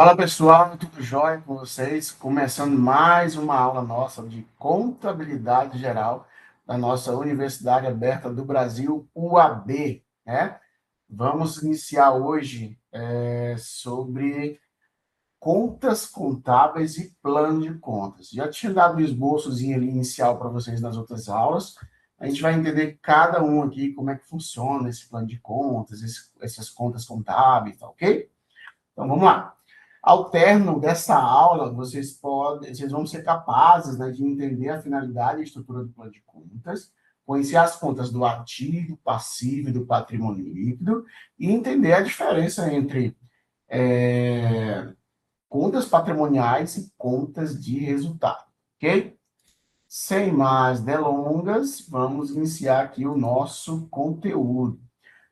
Fala pessoal, tudo jóia com vocês? Começando mais uma aula nossa de contabilidade geral da nossa Universidade Aberta do Brasil, UAB, né? Vamos iniciar hoje sobre contas contábeis e plano de contas. Já tinha dado um esboçozinho ali inicial para vocês nas outras aulas. A gente vai entender cada um aqui como é que funciona esse plano de contas, essas contas contábeis, tá ok? Então vamos lá. Ao término dessa aula, vocês vão ser capazes, né, de entender a finalidade e estrutura do plano de contas, conhecer as contas do ativo, passivo e do patrimônio líquido e entender a diferença entre contas patrimoniais e contas de resultado, ok? Sem mais delongas, vamos iniciar aqui o nosso conteúdo.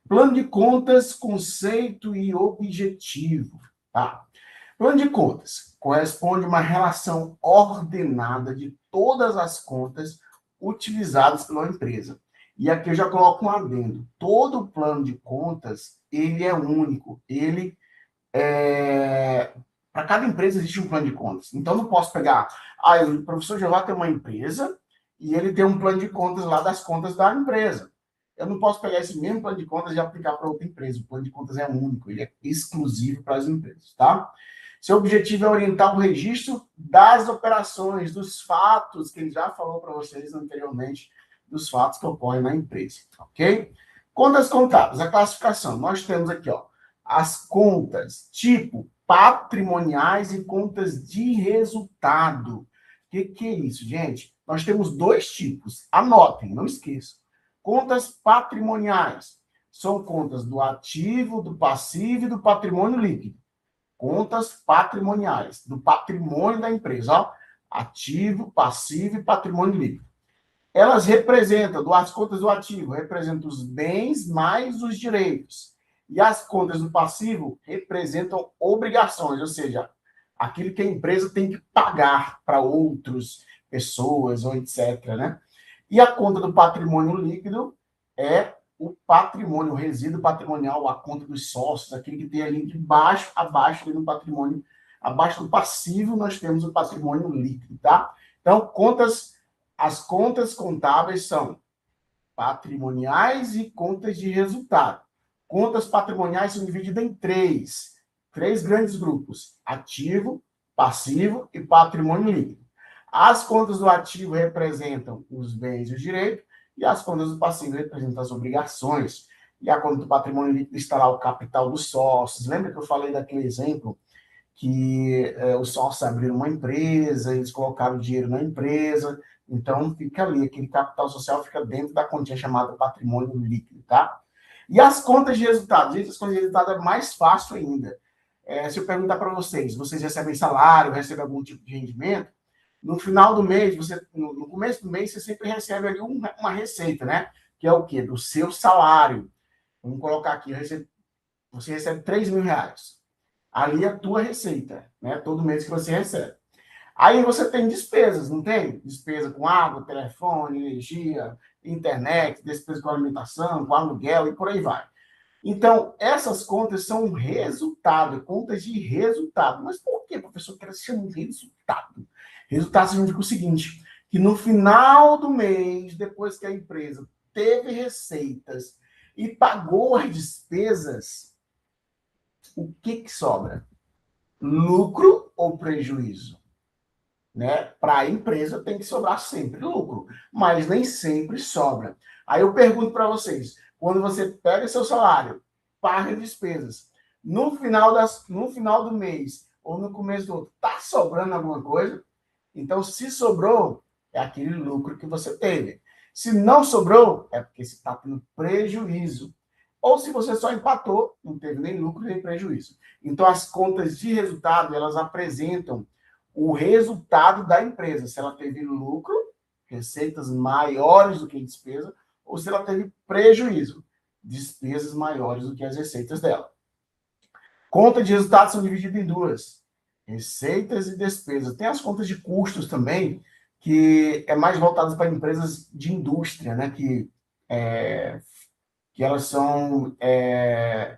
Plano de contas, conceito e objetivo, tá? Plano de contas corresponde a uma relação ordenada de todas as contas utilizadas pela empresa. E aqui eu já coloco um adendo. Todo plano de contas, ele é único. Para cada empresa existe um plano de contas. Então, não posso pegar... o professor Jeová tem uma empresa e ele tem um plano de contas lá das contas da empresa. Eu não posso pegar esse mesmo plano de contas e aplicar para outra empresa. O plano de contas é único, ele é exclusivo para as empresas, tá? Seu objetivo é orientar o registro das operações, dos fatos, que ele já falou para vocês anteriormente, dos fatos que ocorrem na empresa, ok? Contas contábeis, a classificação. Nós temos aqui, ó, as contas tipo patrimoniais e contas de resultado. O que é isso, gente? Nós temos dois tipos. Anotem, não esqueçam. Contas patrimoniais são contas do ativo, do passivo e do patrimônio líquido. Contas patrimoniais, do patrimônio da empresa, ó, ativo, passivo e patrimônio líquido. Elas representam, as contas do ativo representam os bens mais os direitos. E as contas do passivo representam obrigações, ou seja, aquilo que a empresa tem que pagar para outras pessoas, ou etc. Né? E a conta do patrimônio líquido é o patrimônio, o resíduo patrimonial, a conta dos sócios, aquele que tem ali de baixo, abaixo do patrimônio, abaixo do passivo, nós temos o patrimônio líquido, tá? Então, as contas contábeis são patrimoniais e contas de resultado. Contas patrimoniais são divididas em três grandes grupos: ativo, passivo e patrimônio líquido. As contas do ativo representam os bens e os direitos, e as contas do passivo representam as obrigações. E a conta do patrimônio líquido está lá o capital dos sócios. Lembra que eu falei daquele exemplo que os sócios abriram uma empresa, eles colocaram dinheiro na empresa, então fica ali, aquele capital social fica dentro da continha chamada patrimônio líquido, tá? E as contas de resultado? Gente, as contas de resultado é mais fácil ainda. Se eu perguntar para vocês, vocês recebem salário, recebem algum tipo de rendimento, no final do mês, no começo do mês, você sempre recebe ali uma receita, né? Que é o quê? Do seu salário. Vamos colocar aqui, você recebe R$ 3.000. Ali é a tua receita, né? Todo mês que você recebe. Aí você tem despesas, não tem? Despesa com água, telefone, energia, internet, despesa com alimentação, com aluguel e por aí vai. Então, essas contas são um resultado, contas de resultado. Mas por que, professor, que elas chamam de resultado? Resultado significa o seguinte, que no final do mês, depois que a empresa teve receitas e pagou as despesas, o que sobra? Lucro ou prejuízo? Né? Para a empresa tem que sobrar sempre lucro, mas nem sempre sobra. Aí eu pergunto para vocês, quando você pega seu salário, paga despesas, no final do mês ou no começo do outro, está sobrando alguma coisa? Então, se sobrou, é aquele lucro que você teve. Se não sobrou, é porque você está tendo prejuízo. Ou se você só empatou, não teve nem lucro nem prejuízo. Então, as contas de resultado, elas apresentam o resultado da empresa, se ela teve lucro, receitas maiores do que despesa, ou se ela teve prejuízo, despesas maiores do que as receitas dela. Conta de resultados são divididas em duas, receitas e despesas. Tem as contas de custos também, que é mais voltadas para empresas de indústria, né, que que elas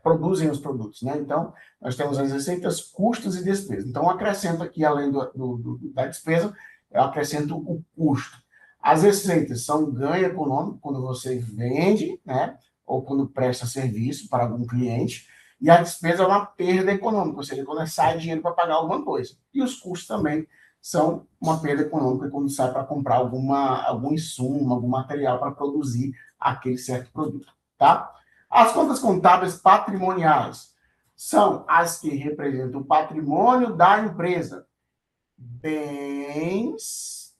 produzem os produtos, né? Então, nós temos as receitas, custos e despesas. Então, eu acrescento aqui, além da despesa, eu acrescento o custo. As receitas são ganho econômico, quando você vende, né? Ou quando presta serviço para algum cliente. E a despesa é uma perda econômica, ou seja, quando sai dinheiro para pagar alguma coisa. E os custos também são uma perda econômica quando sai para comprar algum insumo, algum material para produzir aquele certo produto, tá? As contas contábeis patrimoniais são as que representam o patrimônio da empresa. Bens,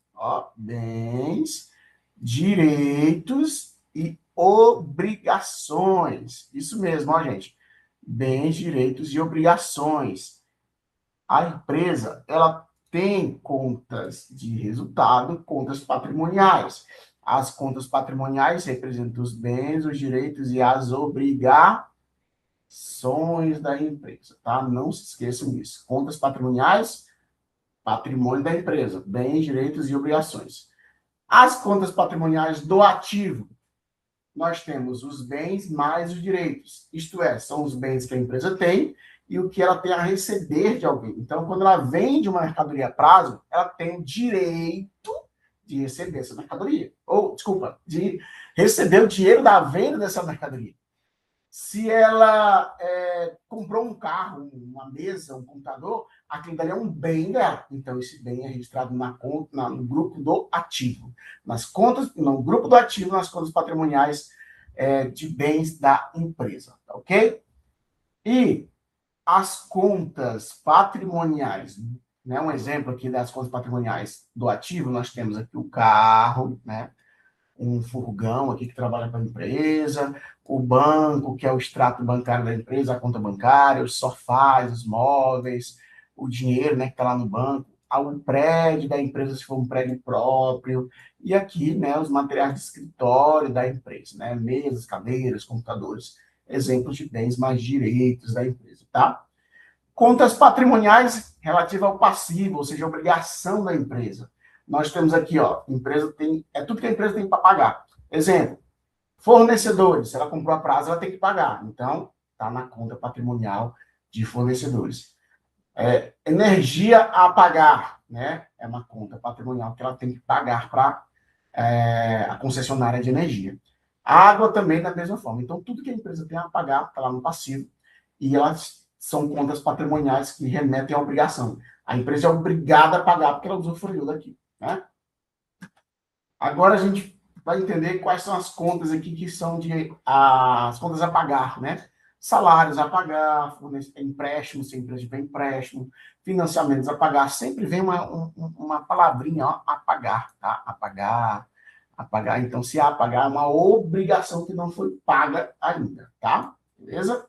direitos e obrigações. Isso mesmo, ó, gente. Bens, direitos e obrigações. A empresa, ela tem contas de resultado, contas patrimoniais. As contas patrimoniais representam os bens, os direitos e as obrigações da empresa, tá? Não se esqueçam disso. Contas patrimoniais, patrimônio da empresa, bens, direitos e obrigações. As contas patrimoniais do ativo, nós temos os bens mais os direitos. Isto é, são os bens que a empresa tem e o que ela tem a receber de alguém. Então, quando ela vende uma mercadoria a prazo, ela tem o direito de receber essa mercadoria. Ou, desculpa, de receber o dinheiro da venda dessa mercadoria. Se ela comprou um carro, uma mesa, um computador, aquilo dali é um bem dela. Então, esse bem é registrado no grupo do ativo. No grupo do ativo, nas contas patrimoniais de bens da empresa. Tá, ok? E as contas patrimoniais, né? Um exemplo aqui das contas patrimoniais do ativo, nós temos aqui o carro, né? Um furgão aqui que trabalha para a empresa, o banco, que é o extrato bancário da empresa, a conta bancária, os sofás, os móveis, o dinheiro, né, que está lá no banco, o prédio da empresa, se for um prédio próprio, e aqui, né, os materiais de escritório da empresa, né, mesas, cadeiras, computadores, exemplos de bens mais direitos da empresa, tá? Contas patrimoniais relativas ao passivo, ou seja, a obrigação da empresa. Nós temos aqui, ó, empresa tem, tudo que a empresa tem para pagar. Exemplo, fornecedores, se ela comprou a prazo, ela tem que pagar. Então, está na conta patrimonial de fornecedores. Energia a pagar, né? É uma conta patrimonial que ela tem que pagar para a concessionária de energia. Água também da mesma forma. Então, tudo que a empresa tem a pagar está lá no passivo e elas são contas patrimoniais que remetem à obrigação. A empresa é obrigada a pagar porque ela usufruiu daqui, né? Agora a gente vai entender quais são as contas aqui que são as contas a pagar, né? Salários a pagar, empréstimos, se a empresa tiver empréstimo, financiamentos a pagar. Sempre vem uma palavrinha, ó, a pagar, tá? A pagar. Então, se a pagar é uma obrigação que não foi paga ainda, tá? Beleza?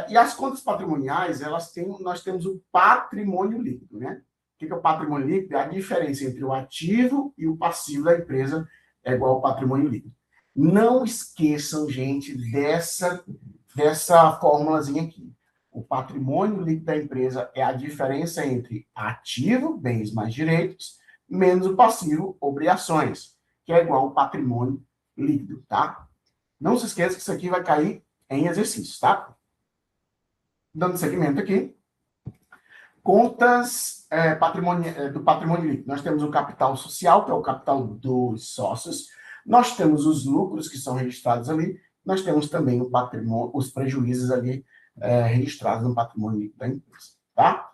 E as contas patrimoniais, nós temos o patrimônio líquido, né? O que é o patrimônio líquido? É a diferença entre o ativo e o passivo da empresa é igual ao patrimônio líquido. Não esqueçam, gente, dessa formulazinha aqui. O patrimônio líquido da empresa é a diferença entre ativo, bens mais direitos, menos o passivo, obrigações, que é igual ao patrimônio líquido, tá? Não se esqueça que isso aqui vai cair em exercícios, tá? Dando seguimento aqui. Contas do patrimônio líquido. Nós temos o capital social, que é o capital dos sócios. Nós temos os lucros que são registrados ali. Nós temos também os prejuízos ali registrados no patrimônio líquido da empresa, tá?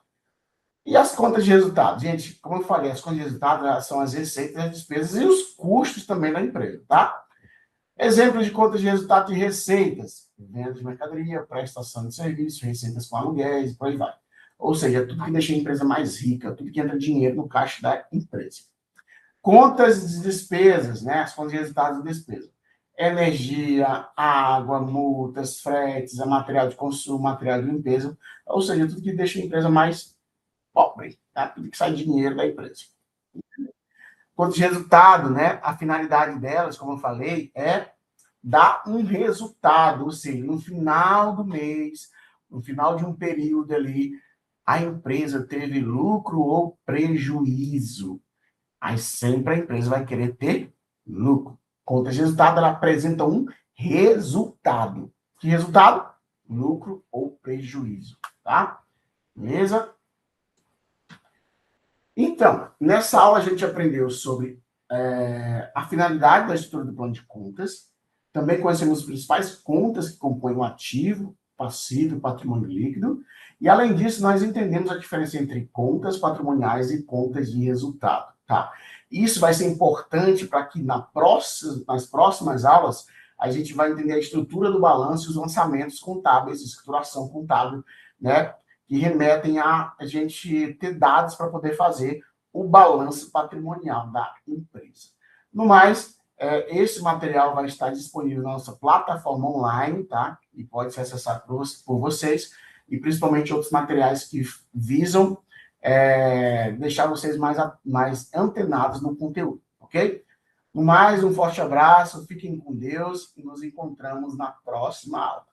E as contas de resultados? Gente, como eu falei, as contas de resultados são as receitas, as despesas e os custos também da empresa, tá? Exemplos de contas de resultado de receitas: venda de mercadoria, prestação de serviços, receitas com aluguéis, por aí vai. Ou seja, tudo que deixa a empresa mais rica, tudo que entra dinheiro no caixa da empresa. Contas de despesas, né? As contas de resultados de despesa. Energia, água, multas, fretes, material de consumo, material de limpeza. Ou seja, tudo que deixa a empresa mais pobre, tá? Tudo que sai dinheiro da empresa. Contas de resultado, né? A finalidade delas, como eu falei, é dar um resultado, ou seja, no final do mês, no final de um período ali, a empresa teve lucro ou prejuízo. Aí sempre a empresa vai querer ter lucro. Contas de resultado, ela apresenta um resultado. Que resultado? Lucro ou prejuízo, tá? Beleza? Então, nessa aula a gente aprendeu sobre a finalidade da estrutura do plano de contas. Também conhecemos as principais contas que compõem o ativo, passivo e patrimônio líquido. E, além disso, nós entendemos a diferença entre contas patrimoniais e contas de resultado. Tá? Isso vai ser importante para que nas próximas aulas a gente vai entender a estrutura do balanço e os lançamentos contábeis, escrituração contábil, né? Que remetem a gente ter dados para poder fazer o balanço patrimonial da empresa. No mais, esse material vai estar disponível na nossa plataforma online, tá? E pode ser acessado por vocês, e principalmente outros materiais que visam deixar vocês mais antenados no conteúdo, ok? No mais, um forte abraço, fiquem com Deus e nos encontramos na próxima aula.